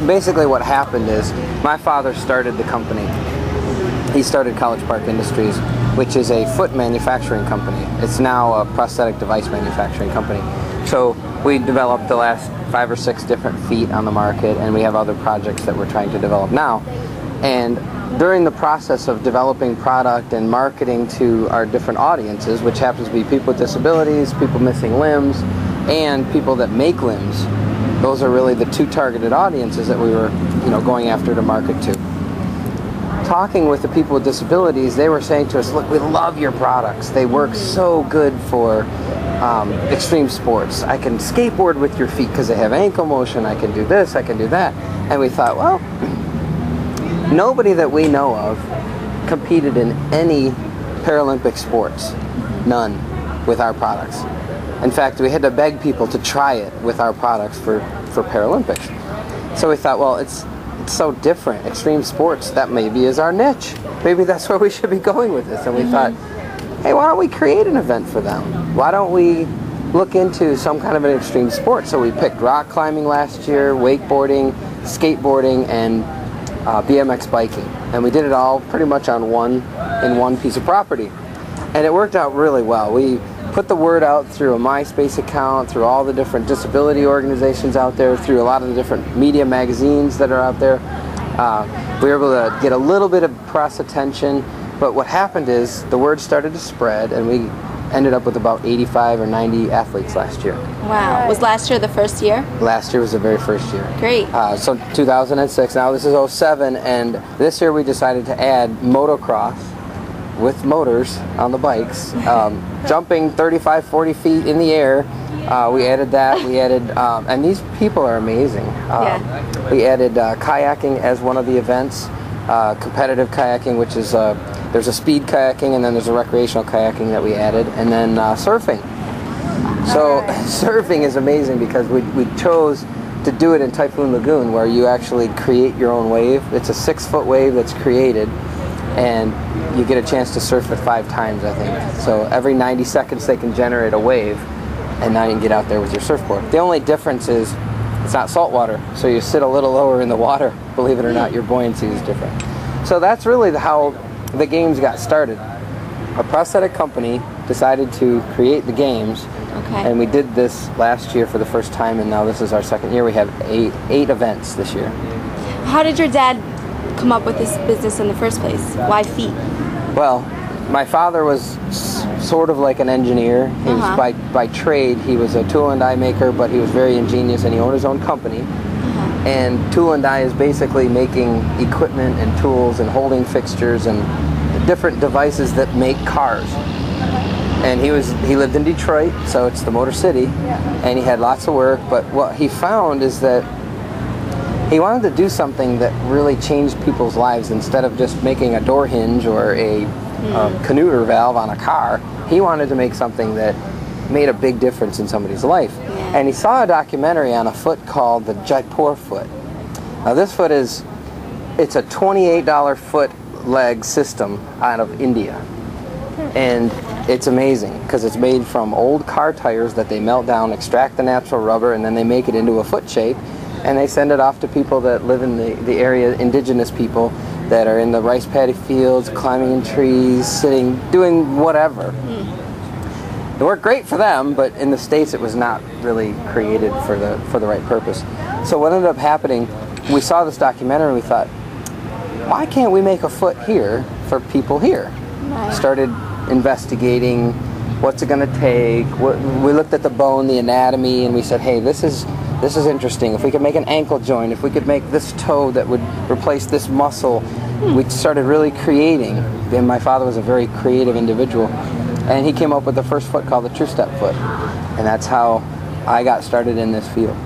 Basically what happened is my father started the company. He started College Park Industries, which is a foot manufacturing company. It's now a prosthetic device manufacturing company. So we developed the last 5 or 6 different feet on the market, and we have other projects that we're trying to develop now. And during the process of developing product and marketing to our different audiences, which happens to be people with disabilities, people missing limbs, and people that make limbs, those are really the 2 targeted audiences that we were, going after to market to. Talking with the people with disabilities, they were saying to us, look, we love your products. They work so good for extreme sports. I can skateboard with your feet because they have ankle motion. I can do this, I can do that. And we thought, well, nobody that we know of competed in any Paralympic sports. None with our products. In fact, we had to beg people to try it with our products for Paralympics. So we thought, well, it's so different. Extreme sports, that maybe is our niche. Maybe that's where we should be going with this. And we thought, hey, why don't we create an event for them? Why don't we look into some kind of an extreme sport? So we picked rock climbing last year, wakeboarding, skateboarding, and BMX biking. And we did it all pretty much in one piece of property. And it worked out really well. We put the word out through a MySpace account, through all the different disability organizations out there, through a lot of the different media magazines that are out there. We were able to get a little bit of press attention, but what happened is the word started to spread, and we ended up with about 85 or 90 athletes last year. Wow. Was last year the first year? Last year was the very first year. Great. So 2006, now this is 07, and this year we decided to add motocross with motors on the bikes, jumping 35, 40 feet in the air. We added that. We added, and these people are amazing. We added kayaking as one of the events, competitive kayaking, which is, there's a speed kayaking, and then there's a recreational kayaking that we added, and then surfing. So surfing is amazing because we chose to do it in Typhoon Lagoon, where you actually create your own wave. It's a 6-foot wave that's created, and you get a chance to surf it 5 times, I think. So every 90 seconds they can generate a wave, and now you can get out there with your surfboard. The only difference is it's not salt water, so you sit a little lower in the water. Believe it or not, your buoyancy is different. So that's really how the games got started. A prosthetic company decided to create the games, and we did this last year for the first time, and now this is our 2nd year. We have 8 events this year. How did your dad come up with this business in the first place? Why feet? Well, my father was sort of like an engineer. He was by trade, he was a tool and die maker, but he was very ingenious, and he owned his own company. And tool and die is basically making equipment and tools and holding fixtures and different devices that make cars. And he lived in Detroit, so it's the Motor City, and he had lots of work, but what he found is that he wanted to do something that really changed people's lives. Instead of just making a door hinge or a canuter valve on a car, he wanted to make something that made a big difference in somebody's life. And he saw a documentary on a foot called the Jaipur foot. Now this foot it's a $28 foot leg system out of India. And it's amazing because it's made from old car tires that they melt down, extract the natural rubber, and then they make it into a foot shape. And they send it off to people that live in the area, indigenous people that are in the rice paddy fields, climbing in trees, sitting, doing whatever. It worked great for them, but in the States it was not really created for the right purpose. So what ended up happening, we saw this documentary and we thought, why can't we make a foot here for people here? Started investigating what's it going to take. We looked at the bone, the anatomy, and we said, hey, this is interesting. If we could make an ankle joint, if we could make this toe that would replace this muscle, we started really creating. And my father was a very creative individual, and he came up with the first foot called the True Step foot. And that's how I got started in this field.